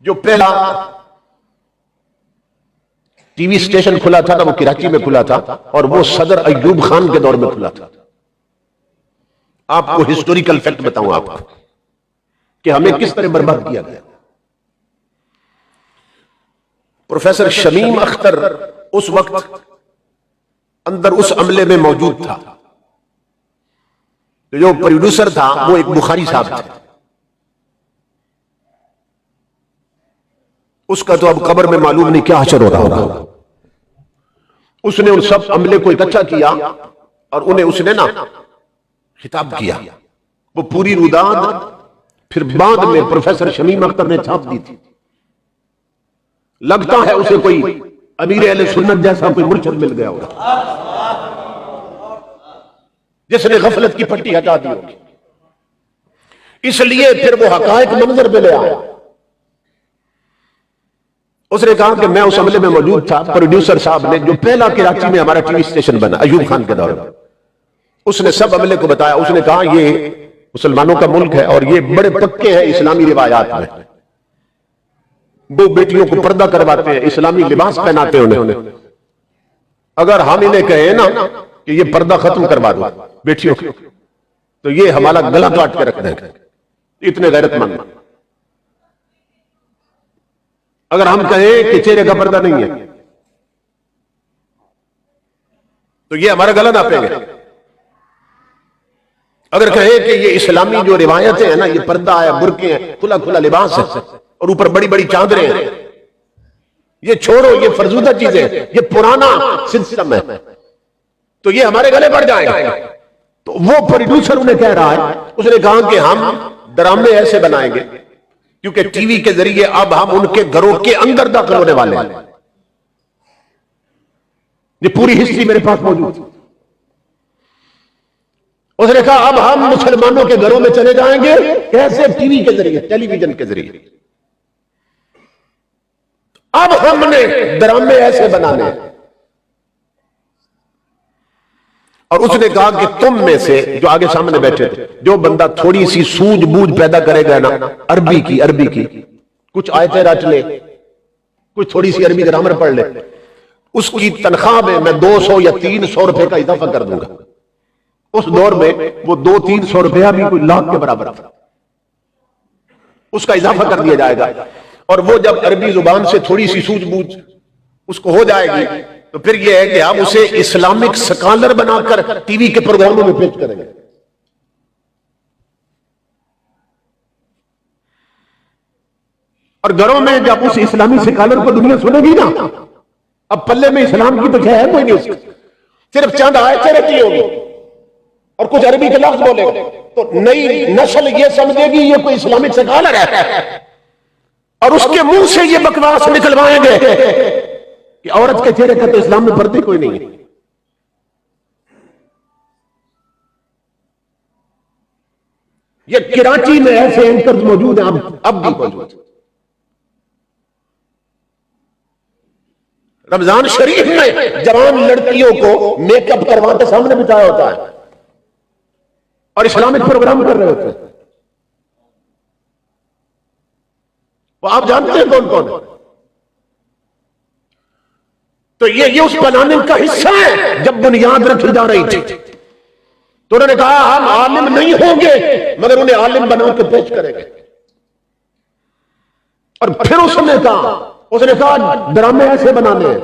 جو پہلا T V station کھلا تھا نا وہ کراچی میں کھلا تھا، اور وہ صدر ایوب خان کے دور میں کھلا تھا۔ آپ کو ہسٹوریکل فیکٹ بتاؤں آپ کہ ہمیں کس طرح برباد کیا گیا۔ پروفیسر شمیم اختر اس وقت اندر اس عملے میں موجود تھا، جو پروڈیوسر تھا وہ ایک بخاری صاحب تھے، اس کا تو اب قبر میں معلوم نہیں کیا حشر ہو رہا ہوگا۔ اس نے ان سب عملے کو اکٹھا کیا اور انہیں اس نے نا خطاب کیا، وہ پوری روداد پھر بعد میں پروفیسر شمیم اختر نے چھاپ دی تھی۔ لگتا ہے اسے کوئی امیر اہل سنت جیسا کوئی مرشد مل گیا ہوگا جس نے غفلت کی پٹی ہٹا دی ہوگی، اس لیے پھر وہ حقائق منظر پہ لے آیا۔ اس نے کہا کہ میں اس عملے میں موجود تھا، پروڈیوسر صاحب نے جو پہلا کراچی میں ہمارا ٹی وی اسٹیشن بنا ایوب خان کے دور میں، اس نے سب عملے کو بتایا۔ اس نے کہا یہ مسلمانوں کا ملک ہے اور یہ بڑے پکے ہیں اسلامی روایات میں، وہ بیٹیوں کو پردہ کرواتے ہیں، اسلامی لباس پہناتے ہیں انہیں۔ اگر ہم انہیں کہیں نا کہ یہ پردہ ختم کروا دو بیٹیوں کو تو یہ ہمارا گلا کاٹ کے رکھ دیں گے، اتنے غیرت مند۔ اگر ہم کہیں کہ چہرے کا پردہ نہیں ہے تو یہ ہمارا گلا ناپیں گے۔ اگر کہیں کہ یہ اسلامی جو روایتیں ہیں نا، یہ پردہ ہے، برقعے ہیں، کھلا کھلا لباس ہے اور اوپر بڑی بڑی چادریں ہیں، یہ چھوڑو، یہ فرزودہ چیزیں، یہ پرانا سسٹم ہے، تو یہ ہمارے گلے پڑ جائیں گے۔ تو وہ پروڈیوسر انہیں کہہ رہا ہے، اس نے کہا کہ ہم ڈرامے ایسے بنائیں گے کیونکہ ٹی وی کے ذریعے اب ہم ان کے گھروں کے اندر داخل ہونے والے ہیں۔ یہ پوری ہسٹری میرے پاس موجود ہے۔ اس نے کہا اب ہم مسلمانوں کے گھروں میں چلے جائیں گے، کیسے؟ ٹی وی کے ذریعے، ٹیلی ویژن کے ذریعے۔ اب ہم نے ڈرامے ایسے بنانے ہیں۔ اور اس نے کہا کہ تم میں سے جو آگے سامنے بیٹھے تھے، جو بندہ تھوڑی سی سوجھ بوجھ پیدا کرے گا نا عربی کی کچھ آیتیں رٹ لے، کچھ تھوڑی سی عربی گرامر پڑھ لے، اس کی تنخواہ میں 200 یا 300 روپے کا اضافہ کر دوں گا۔ اس دور میں وہ 200-300 روپیہ بھی کوئی لاکھ کے برابر تھا، اس کا اضافہ کر دیا جائے گا۔ اور وہ جب عربی زبان سے تھوڑی سی سوجھ بوجھ اس کو ہو جائے گی تو پھر یہ ہے کہ ہم اسے اسلامک سکالر بنا کر ٹی وی کے پروگراموں میں پیش کریں گے۔ اور گھروں میں جب اس اسلامی سکالر کو دنیا سنے گی نا، اب پلے میں اسلام کی تو ہے کوئی نہیں، اس کی صرف چند آیتیں رٹی ہوگی اور کچھ عربی کے لفظ بولے گا، تو نئی نسل یہ سمجھے گی یہ کوئی اسلامک سکالر ہے، اور اس کے منہ سے یہ بکواس نکلوائیں گے کہ عورت کے چہرے کا تو اسلام میں پردے کوئی نہیں ہے۔ یہ کراچی میں ایسے اینکرز موجود ہیں، اب بھی موجود ہیں۔ رمضان شریف میں جوان لڑکیوں کو میک اپ کرواتے سامنے بٹھایا ہوتا ہے اور اسلامک پروگرام کر رہے ہوتے ہیں۔ وہ آپ جانتے ہیں کون کون ہے؟ تو یہ اس پلاننگ کا حصہ ہے۔ جب بنیاد رکھی جا رہی تھی تو انہوں نے کہا ہم عالم نہیں ہوں گے مگر انہیں عالم بنا کے پیش کریں گے۔ اور پھر اس نے کہا ڈرامے ایسے بنانے ہیں،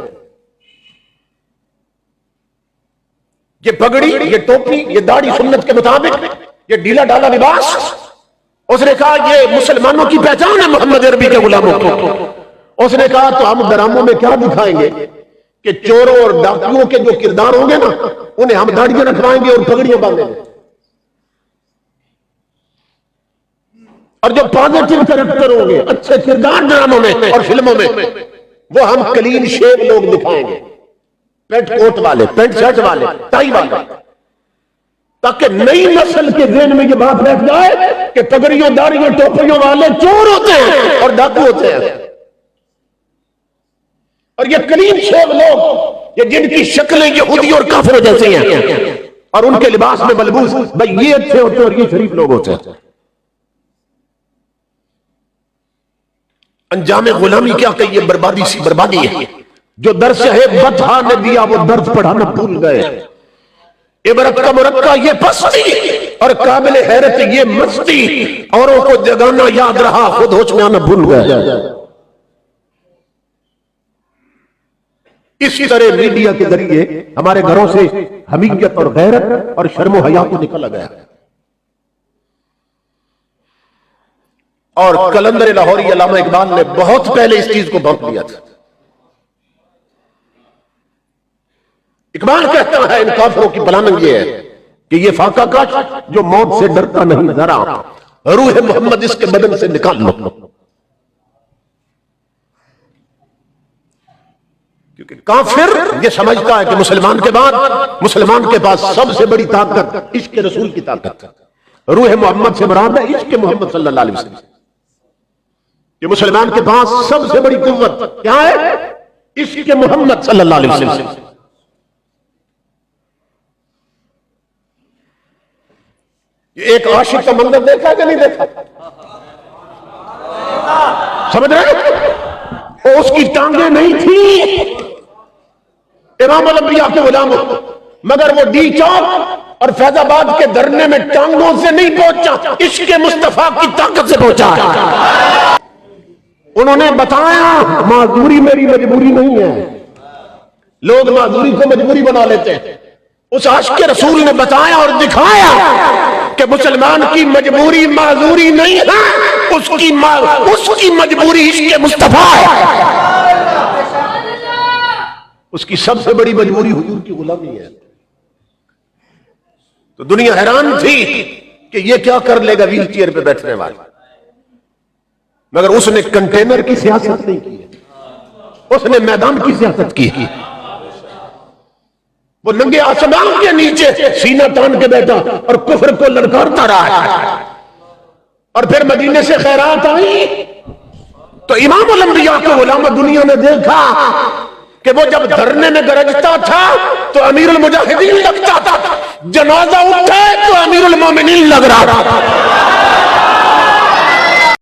یہ پگڑی، یہ ٹوپی، یہ داڑھی سنت کے مطابق، یہ ڈھیلا ڈالا لباس۔ اس نے کہا یہ مسلمانوں کی پہچان ہے محمد عربی کے غلاموں کو۔ اس نے کہا تو ہم ڈراموں میں کیا دکھائیں گے کہ چوروں اور ڈاکوؤں کے جو کردار ہوں گے نا انہیں ہم داڑھیاں رکھوائیں گے اور پگڑیاں باندھیں گے، اور جو پازیٹیو کریکٹر ہوں گے، اچھے کردار ڈراموں میں اور فلموں میں، وہ ہم کلین شیو لوگ دکھائیں گے، پینٹ کوٹ والے، پینٹ شرٹ والے، ٹائی والے، تاکہ نئی نسل کے ذہن میں یہ بات بیٹھ جائے کہ پگڑیوں داڑھیوں ٹوپیوں والے چور ہوتے ہیں اور ڈاکو ہوتے ہیں، اور یہ کلین شیو لوگ، یہ جن کی شکلیں یہودی اور کافروں جیسی ہیں اور ان کے لباس میں ملبوس، بھائی یہ اچھے ہوتے ہیں اور یہ شریف لوگ ہوتے ہیں۔ انجام غلامی کیا کہ یہ بربادی سی بربادی ہے. جو درس ہے بطحا نے دیا وہ درس پڑھانا بھول گئے. عبرت کا مرقع یہ پستی اور قابل حیرت یہ مستی. اوروں کو جگانا یاد رہا خود ہوش میں آنا بھول گئے. اسی طرح میڈیا کے ذریعے ہمارے گھروں سے حمیت اور غیرت اور شرم و حیا کو نکلا گیا. اور کلندر لاہوری علامہ اقبال نے بہت پہلے اس چیز کو بھونک دیا تھا. اقبال کہتا ہے ان کافروں کی پلاننگ یہ ہے کہ یہ فاقہ کاش جو موت سے ڈرتا نہیں ذرا روح محمد اس کے بدن سے نکال لو. کیونکہ کافر یہ سمجھتا ہے کہ مسلمان کے بعد مسلمان کے پاس سب سے بڑی طاقت عشق رسول کی طاقت ہے. روح محمد سے مراد ہے عشق محمد صلی اللہ علیہ وسلم. کہ مسلمان کے پاس سب سے بڑی قوت کیا ہے؟ عشق محمد صلی اللہ علیہ وسلم. ایک عاشق کا منظر دیکھا کہ نہیں دیکھا؟ سمجھ رہے؟ اس کی ٹانگیں نہیں تھی امام الانبیاء کے غلام، مگر وہ ڈی چوک اور فیض آباد کے دھرنے میں ٹانگوں سے نہیں پہنچا، عشق مصطفیٰ کی طاقت سے پہنچا. انہوں نے بتایا معذوری میری مجبوری نہیں ہے. لوگ معذوری کو مجبوری بنا لیتے ہیں. اس عاشق رسول نے بتایا اور دکھایا کہ مسلمان کی مجبوری معذوری نہیں ہے، اس کی مجبوری عشق مصطفیٰ ہے. اس کی سب سے بڑی مجبوری حضور کی غلامی ہے. تو دنیا حیران تھی کہ یہ کیا کر لے گا ویل چیئر پہ بیٹھنے والا، مگر اس نے کنٹینر کی سیاست نہیں کی، اس نے میدان کی سیاست کی. وہ ننگے آسمان کے نیچے سینہ تان کے بیٹھا اور کفر کو للکارتا رہا ہے. اور پھر مدینے سے خیرات آئی تو امام الانبیاء کو غلام دنیا نے دیکھا کہ وہ جب دھرنے میں گرجتا تھا تو امیر المجاہدین لگتا تھا، جنازہ اٹھے تو امیر المومنین لگ رہا تھا.